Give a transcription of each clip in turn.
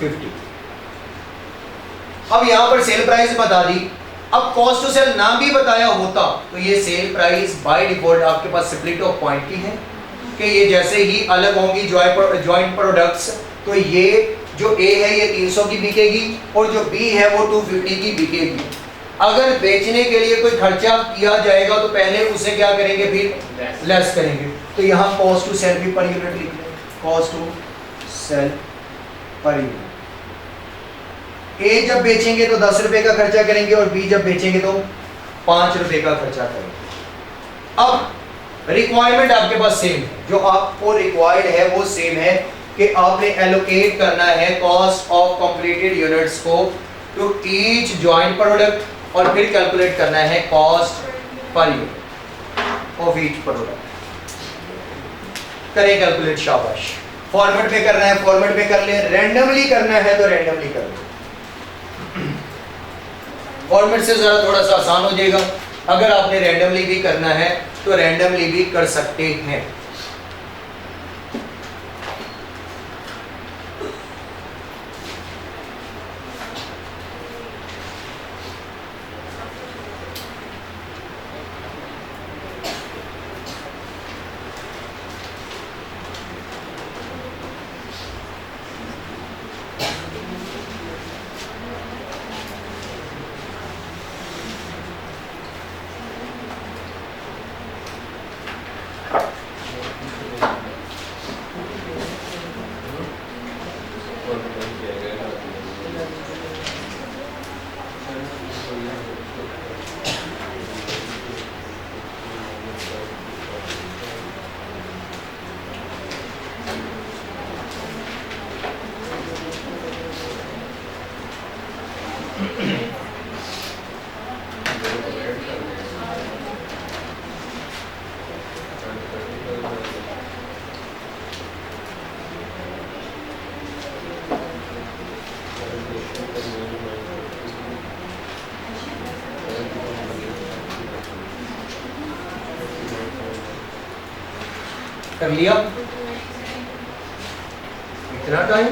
50। अब यहां पर सेल प्राइस बता दी। अब कॉस्ट टू सेल ना भी बताया होता तो ये सेल प्राइस बाय डिफॉल्ट आपके पास स्प्लिट ऑफ पॉइंट की है कि ये जैसे ही अलग होंगी जॉइंट प्रोडक्ट्स, तो ये जो A है ये 300 की बिकेगी और जो B है वो 250 की बिकेगी। अगर बेचने के लिए कोई खर्चा किया जाएगा तो पहले उसे क्या करेंगे, फिर लेस करेंगे। तो यहाँ कॉस्ट टू सेल भी पर यूनिट लिख लें, cost to sell per unit. A जब बेचेंगे तो 10 रुपए का खर्चा करेंगे और B जब बेचेंगे तो 5 रुपए का खर्चा करेंगे। अब रिक्वायरमेंट आपके पास सेम है, जो आपको रिक्वायर्ड है वो सेम है कि आपने एलोकेट करना है कॉस्ट ऑफ कंप्लीटेड यूनिट्स को टू ईच जॉइंट प्रोडक्ट और फिर कैलकुलेट करना है cost per unit of each product. करें कैलकुलेट, शाबाश। फॉर्मेट पे करना है फॉर्मेट पे कर ले, रैंडमली करना है तो रैंडमली कर लो। फॉर्मेट से जरा थोड़ा सा आसान हो जाएगा। अगर आपने रैंडमली भी करना है तो रैंडमली भी कर सकते हैं। कर लिया इतना टाइम?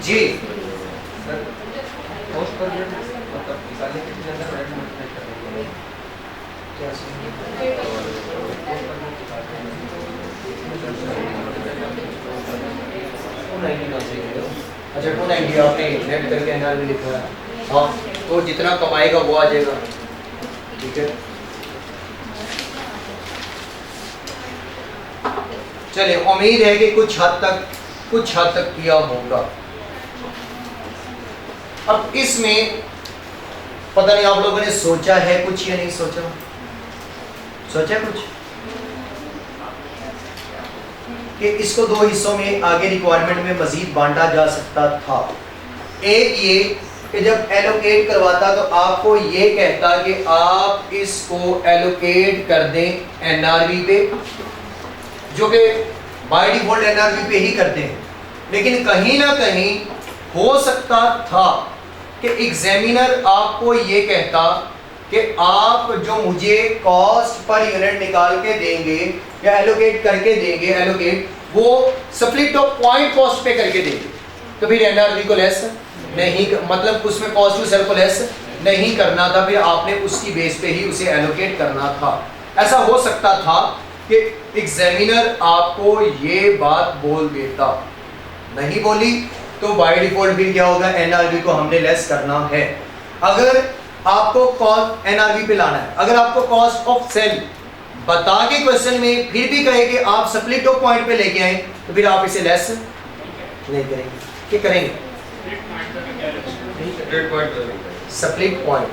जी सर पोस्ट पर मतलब निकालने के लिए अंदर रेट मल्टीप्लाई करेंगे क्या अच्छा 290 आपने नेट करके अंदर भी लिखा है। हाँ तो जितना कमाएगा वो आ जाएगा, ठीक है। चलिए उम्मीद है कि कुछ हद तक किया होगा। अब इसमें पता नहीं आप लोगों ने सोचा है कुछ या नहीं सोचा, सोचा कुछ कि इसको दो हिस्सों में आगे रिक्वायरमेंट में मजीद बांटा जा सकता था। एक ये कि जब एलोकेट करवाता तो आपको ये कहता कि आप इसको एलोकेट कर दें एनआरवी पे, जो कि बाय डिफॉल्ट एनआरवी पे ही करते हैं। लेकिन कहीं ना कहीं हो सकता था कि एग्जामिनर आपको ये कहता कि आप जो मुझे कॉस्ट पर यूनिट निकाल के देंगे या एलोकेट करके देंगे, एलोकेट वो स्प्लिट ऑफ पॉइंट कॉस्ट पे करके देंगे, तो फिर एनआरवी को लेस नहीं, मतलब उसमें कॉस्ट टू सेल को लेस नहीं करना था, फिर आपने उसकी बेस पे ही उसे एलोकेट करना था। ऐसा हो सकता था कि एग्जामिनर आपको ये बात बोल देता, नहीं बोली तो बाय डिफॉल्ट भी क्या होगा, एनआरवी को हमने लेस करना है। अगर आपको कॉस्ट एनआरवी पे लाना है, अगर आपको कॉस्ट ऑफ सेल बता के क्वेश्चन में फिर भी कहे कि आप स्प्लिट ऑफ पॉइंट पे लेके आए, तो फिर आप इसे लेस नहीं करेंगे, क्या करेंगे? रेड पॉइंट स्प्लिट पॉइंट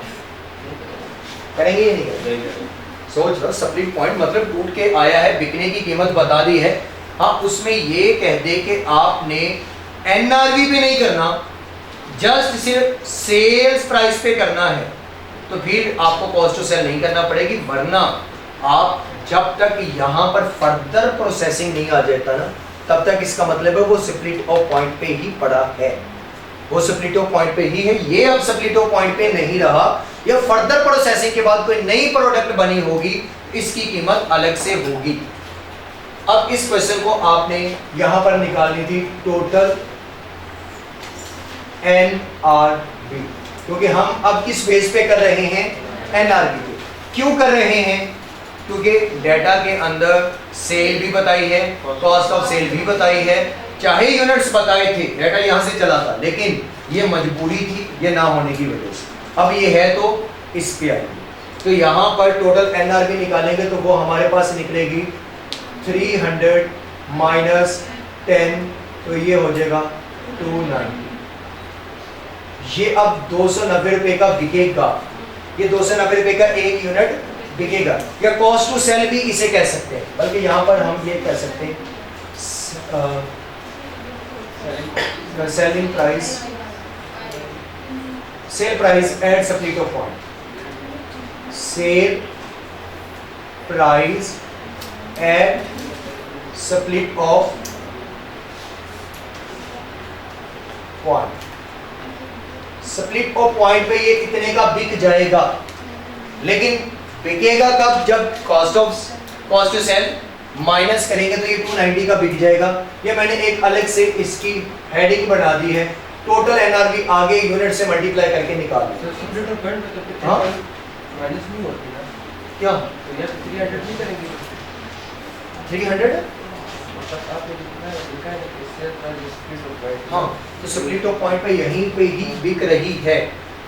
करेंगे या नहीं करेंगे? सोच लो, स्प्लिट पॉइंट मतलब टूट के आया है, बिकने की कीमत बता दी है, हाँ उसमें ये कह दे कि आपने एनआरवी पे नहीं करना, जस्ट सिर्फ सेल्स प्राइस पे करना है, तो फिर आपको कॉस्ट टू सेल नहीं करना पड़ेगी। वरना आप जब तक यहाँ पर फर्दर प्रोसेसिंग नहीं आ जाता ना, तब तक इसका मतलब है वो स्प्लिट ऑफ पॉइंट पे ही पड़ा है, वो स्प्लिट ऑफ पॉइंट पे ही है। ये अब स्प्लिट ऑफ पॉइंट पे नहीं रहा, या फर्दर प्रोसेसिंग के बाद कोई नई प्रोडक्ट बनी होगी, इसकी कीमत अलग से होगी। अब इस क्वेश्चन को आपने यहां पर निकालनी थी टोटल एनआरबी, क्योंकि हम अब किस बेस पे कर रहे हैं? एनआरबी पे। क्यों कर रहे हैं? क्योंकि डेटा के अंदर सेल भी बताई है, कॉस्ट ऑफ सेल भी बताई है, चाहे यूनिट्स बताए थे, डेटा यहां से चला था, लेकिन ये मजबूरी थी ये ना होने की वजह से। अब ये है तो इस पे आएगी, तो यहाँ पर टोटल एनआरबी निकालेंगे तो वो हमारे पास निकलेगी 300 माइनस 10, तो ये हो जाएगा 290। ये अब 290 रुपए का बिकेगा, ये 290 रुपए का एक यूनिट बिकेगा, या कॉस्ट टू सेल भी इसे कह सकते हैं, बल्कि यहाँ पर हम ये कह सकते हैं selling price, sale price at split of point, sale price at split of point. Split of point पे ये इतने का बिक जाएगा, लेकिन बिकेगा कब? जब कॉस्ट टू सेल माइनस करेंगे तो ये 290 का बिक जाएगा। ये मैंने एक अलग से इसकी हेडिंग बना दी है, टोटल एनआरबी आगे यूनिट से मल्टीप्लाई करके निकाल दी। स्प्लिट ऑफ पॉइंट मतलब हाँ? माइनस नहीं होती ना, क्या तो ये 300 नहीं करेंगे? 300? मतलब आपने लिखा है कि sale price split of point. हाँ, तो स्प्लिट ऑफ पॉइंट पे यहीं पे ही बिक रही है,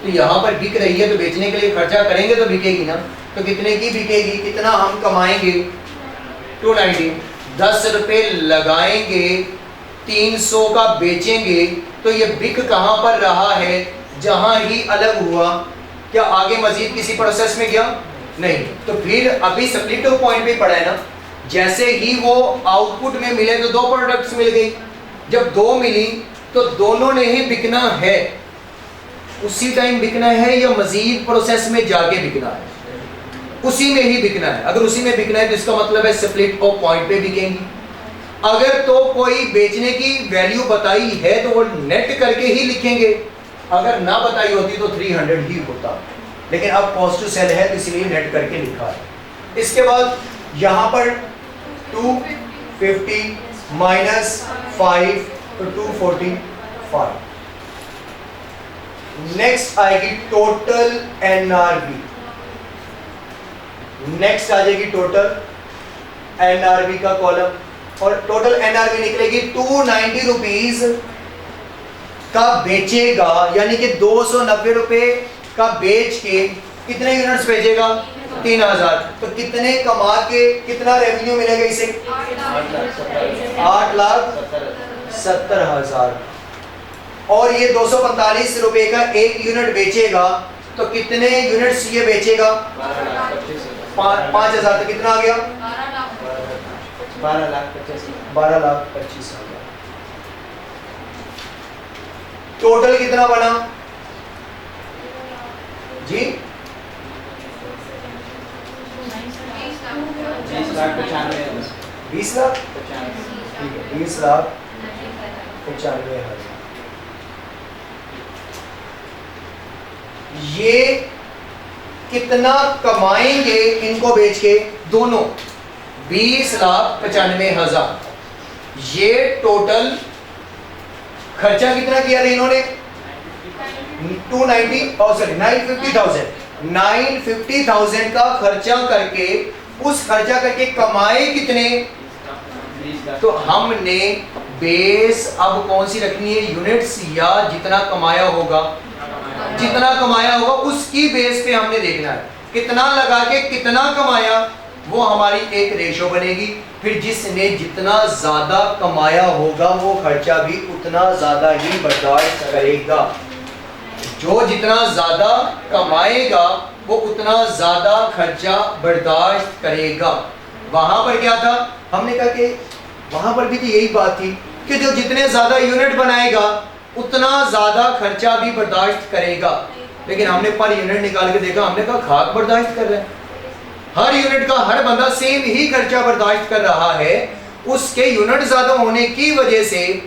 तो यहाँ पर बिक रही है, तो बेचने के लिए खर्चा करेंगे तो बिकेगी ना, तो कितने की बिकेगी? कितना हम कमाएंगे? 290। 10 रुपए लगाएंगे, 300 का बेचेंगे, तो ये बिक कहाँ पर रहा है? जहां ही अलग हुआ। क्या आगे मजीद किसी प्रोसेस में गया? नहीं। तो फिर अभी स्प्लिट ऑफ पॉइंट पे पड़ा है ना, जैसे ही वो आउटपुट में मिले तो 2 प्रोडक्ट्स मिल गई, जब 2 मिली तो दोनों ने ही बिकना है, उसी टाइम बिकना है या मजीद प्रोसेस में जाके बिकना है? उसी में ही बिकना है। अगर उसी में बिकना है तो इसका मतलब है स्प्लिट ऑफ पॉइंट पे बिकेंगी। अगर तो कोई बेचने की वैल्यू बताई है तो वो नेट करके ही लिखेंगे, अगर ना बताई होती तो 300 ही होता, लेकिन अब कॉस्ट टू सेल है तो इसलिए नेट करके लिखा है। इसके बाद यहाँ पर 250 माइनस 5 तो 245। नेक्स्ट आएगी टोटल एनआरबी, नेक्स्ट आ जाएगी टोटल एनआरबी का कॉलम, और टोटल एनआरबी निकलेगी 290 रुपीज का बेचेगा, यानी कि 290 रुपए का बेच के कितने यूनिट्स बेचेगा? 3000। तो कितने कमा के कितना रेवेन्यू मिलेगा इसे? 8,70,000। और ये 245 रुपए का एक यूनिट बेचेगा, तो कितने यूनिट्स ये बेचेगा? 5,000। तो कितना आ गया? 12,25,000। टोटल कितना बना जी? 20 लाख। ठीक है, 20,95,000। ये कितना कमाएंगे इनको बेच के? दोनों 20,95,000। ये टोटल खर्चा कितना किया था इन्होंने? 950,000 का खर्चा करके, उस खर्चा करके कमाए कितने? तो हमने बेस अब कौन सी रखनी है? यूनिट्स या जितना कमाया होगा? जितना कमाया होगा उसकी बेस पे हमने देखना है, कितना लगा के कितना कमाया वो हमारी एक रेशो बनेगी। फिर जिसने जितना ज्यादा कमाया होगा वो खर्चा भी उतना ज्यादा ही बर्दाश्त करेगा। जो जितना ज्यादा कमाएगा वो उतना ज्यादा खर्चा बर्दाश्त करेगा। वहां पर क्या था, हमने कहा कि वहां पर भी तो यही बात थी कि जो जितने ज्यादा यूनिट बनाएगा उतना ज्यादा खर्चा भी बर्दाश्त करेगा। लेकिन हमने पर यूनिट निकाल के देखा, हमने कहा खाक बर्दाश्त कर रहा है। हर यूनिट का हर बंदा सेम ही खर्चा बर्दाश्त कर रहा है, उसके यूनिट ज्यादा होने की वजह से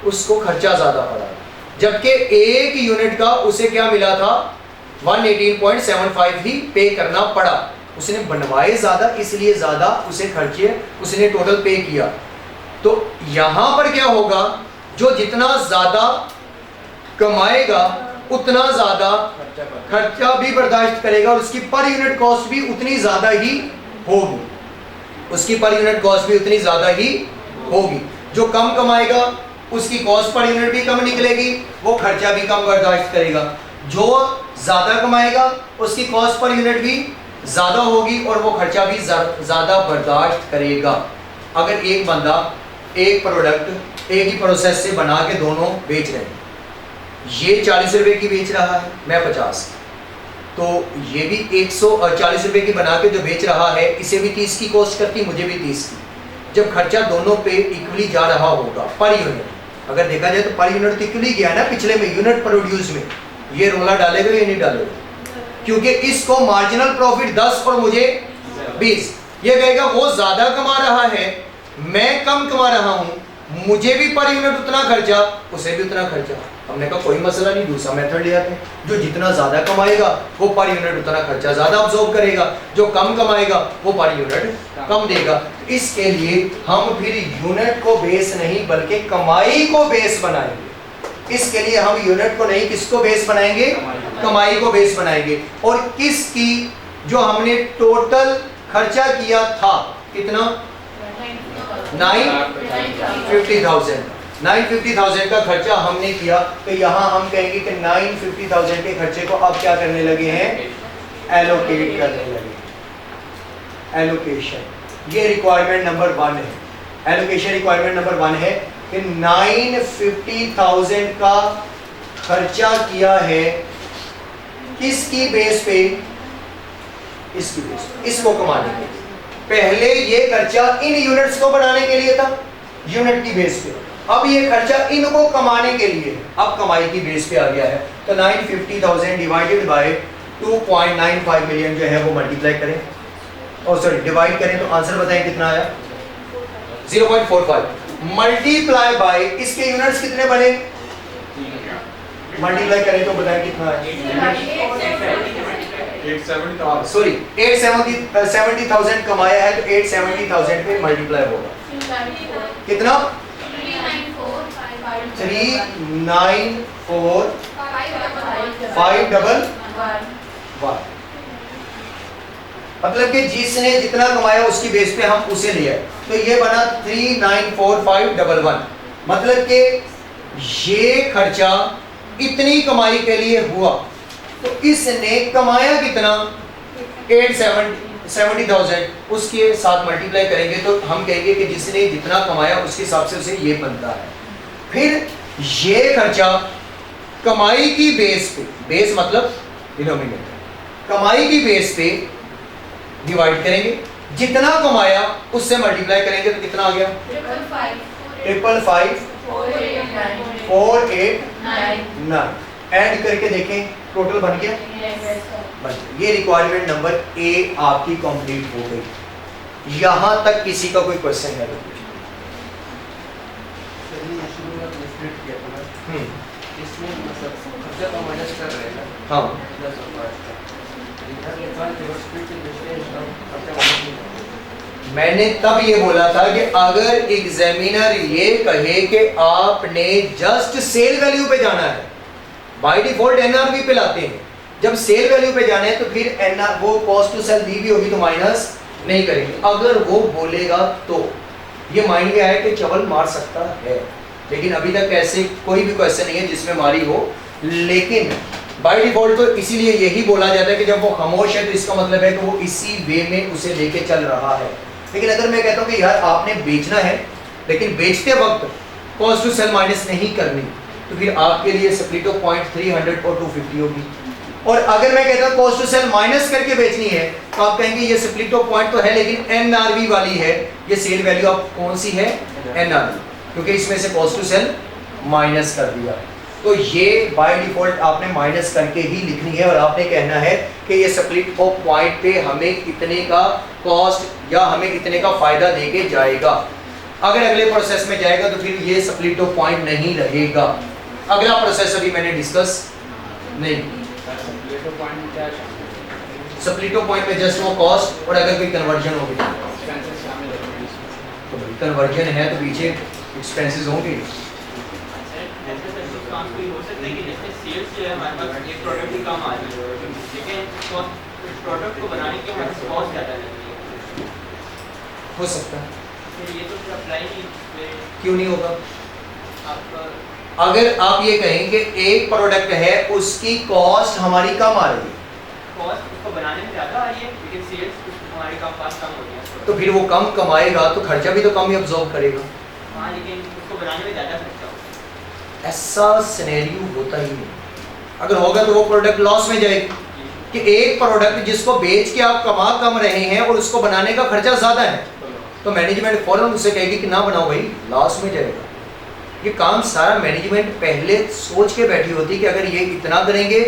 उसको खर्चा ज्यादा पड़ा, जबकि एक यूनिट का उसे क्या मिला था 118.75 ही पे करना पड़ा। उसने बनवाए ज्यादा इसलिए ज्यादा उसे खर्चे उसने टोटल पे किया। तो यहां पर क्या होगा, जो जितना ज्यादा कमाएगा उतना ज्यादा खर्चा भी बर्दाश्त करेगा और उसकी पर यूनिट कॉस्ट भी उतनी ज्यादा ही होगी। उसकी पर यूनिट कॉस्ट भी उतनी ज्यादा ही होगी। जो कम कमाएगा उसकी कॉस्ट पर यूनिट भी कम निकलेगी, वो खर्चा भी कम बर्दाश्त करेगा। जो ज्यादा कमाएगा उसकी कॉस्ट पर यूनिट भी ज्यादा होगी और वो खर्चा भी ज्यादा बर्दाश्त करेगा। अगर एक बंदा एक प्रोडक्ट एक ही प्रोसेस से बना के दोनों बेच रहे हैं, ये 40 रुपए की बेच रहा है, मैं 50, तो ये भी 140 रुपए की बना के जो बेच रहा है इसे भी 30 की कॉस्ट करती, मुझे भी 30 की। जब खर्चा दोनों पे इक्वली जा रहा होगा पर यूनिट, अगर देखा जाए तो पर यूनिट तो इक्वली गया ना पिछले में, यूनिट प्रोड्यूस में, ये रोला डालेगा या नहीं डालेगा, क्योंकि इसको मार्जिनल प्रॉफिट 10 और मुझे 20। ये कहेगा वो ज्यादा कमा रहा है, मैं कम कमा रहा हूं, मुझे भी पर यूनिट उतना खर्चा, उसे भी उतना खर्चा। हमने कहा कोई मसला नहीं, दूसरा मेथड ले आते हैं। जो जितना ज्यादा कमाएगा वो पर यूनिट उतना खर्चा ज्यादा अब्सॉर्ब करेगा, जो कम कमाएगा वो पर यूनिट कम देगा। इसके लिए हम फिर यूनिट को बेस नहीं बल्कि कमाई को बेस बनाएंगे। इसके लिए हम यूनिट को नहीं, किसको बेस बनाएंगे, कमाई को बेस बनाएंगे। और किसकी, जो हमने टोटल खर्चा किया था कितना 950,000 का खर्चा हमने किया, तो यहां हम कहेंगे कि 950,000 के खर्चे को अब क्या करने लगे हैं, एलोकेट करने लगे। एलोकेशन ये रिक्वायरमेंट नंबर 1 है। एलोकेशन रिक्वायरमेंट नंबर 1 है कि 950,000 का खर्चा किया है किसकी बेस पे, इसकी बेस पे, इसको कमाने के लिए। पहले ये खर्चा इन यूनिट्स को बनाने के लिए था, यूनिट की बेस पे। अब ये खर्चा इनको कमाने के लिए, अब कमाई की बेस पे आ गया है। तो 950,000 डिवाइडेड बाय 2.95 मिलियन जो है वो मल्टीप्लाई करें, और सॉरी डिवाइड करें तो आंसर बताएं कितना आया, 0.45 मल्टीप्लाई बाय इसके यूनिट्स कितने बने, मल्टीप्लाई करें तो बताएं कितना है, 870,000 कमाया है तो 870,000 पे मल्टीप्लाई होगा कितना, 394,511। मतलब कि जिसने जितना कमाया उसकी बेस पे हम उसे लिया, तो ये बना 394,511। मतलब कि ये खर्चा इतनी कमाई के लिए हुआ, तो इसने कमाया कितना 870,000, उसके साथ मल्टीप्लाई करेंगे तो हम कहेंगे कि जिसने जितना कमाया उसके हिसाब से उसे ये बनता है। फिर ये खर्चा कमाई की बेस पे, बेस मतलब डिनोमिनेटर, कमाई की बेस पे डिवाइड करेंगे, जितना कमाया उससे मल्टीप्लाई करेंगे तो कितना आ गया 555,489। ऐड करके देखें टोटल बन गया, ये रिक्वायरमेंट नंबर ए आपकी कंप्लीट हो गई। यहां तक किसी का कोई क्वेश्चन है तो हाँ, मैंने तब ये बोला था कि अगर एग्जामिनर ये कहे कि आपने जस्ट सेल वैल्यू पे जाना है, बाय डिफॉल्ट एनआरवी पे लाते हैं, जब सेल वैल्यू पे जाना है तो फिर एनआर वो कॉस्ट टू सेल दी भी होगी तो माइनस नहीं करेंगे। अगर वो बोलेगा तो ये माइंड में आया कि चवल मार सकता है, लेकिन अभी तक ऐसे कोई भी क्वेश्चन नहीं है जिसमें मारी हो। लेकिन बाय डिफॉल्ट तो इसीलिए यही बोला जाता है कि जब वो खामोश है तो इसका मतलब है कि वो इसी वे में उसे लेके चल रहा है। लेकिन अगर मैं कहता हूँ कि यार आपने बेचना है लेकिन बेचते वक्त कॉस्ट टू सेल माइनस नहीं करनी, तो फिर आपके लिए स्प्लिट ऑफ पॉइंट 300 और 250 होगी। और अगर मैं कहता हूँ कॉस्ट टू सेल माइनस करके बेचनी है तो आप कहेंगे ये स्प्लिट ऑफ पॉइंट तो है लेकिन एनआरवी वाली है, ये सेल वैल्यू आप कौन सी है, एनआरवी, क्योंकि इसमें से कॉस्ट टू सेल माइनस कर दिया। तो ये बाय डिफॉल्ट आपने माइनस करके ही लिखनी है और आपने कहना है कि ये स्प्लिट ऑफ पॉइंट पे हमें इतने का कॉस्ट या हमें इतने का फायदा देके जाएगा। अगर अगले प्रोसेस में जाएगा तो फिर ये स्प्लिट ऑफ पॉइंट नहीं रहेगा। अगला प्रोसेस अभी मैंने डिस्कस नहीं, स्प्लिट ऑफ पॉइंट में जस्ट वो कॉस्ट और अगर कोई कन्वर्जन होगी तो भाई कन्वर्जन है तो पीछे एक्सपेंसेस होंगे। हो सकता है कि जैसे सेल्स जो है हमारे पास एक प्रोडक्ट की कम आ रही है लेकिन प्रोडक्ट को बनाने के हमारे पास कॉस्ट ज़्यादा लगती है, हो सकता है, फिर ये तो फिर अप्लाई नहीं क्यों नहीं होगा? आपका अगर आप ये कहें कि एक प्रोडक्ट है उसकी कॉस्ट हमारी कम आ रही है कॉस्ट उसको बनाने में ज़्यादा आ रही है लेकिन सेल्स हमारी कॉस्ट कम हो रही है, तो फिर वो कम कमाएगा तो खर्चा भी तो कम ही अब्जॉर्ब करेगा। हाँ लेकिन उसको बनाने में ज़्यादा खर्चा होता है। ऐसा सिनेरियो होता ही नहीं। अगर होगा तो वो प्रोडक्ट लॉस में जाएगी कि एक प्रोडक्ट जिसको बेच के आप कमा कम रहे हैं और उसको बनाने का खर्चा ज़्यादा है तो मैनेजमेंट फौरन उससे कहेगी कि ना बनाओ भाई, लॉस में जाएगा। ये काम सारा मैनेजमेंट पहले सोच के बैठी होती कि अगर ये इतना करेंगे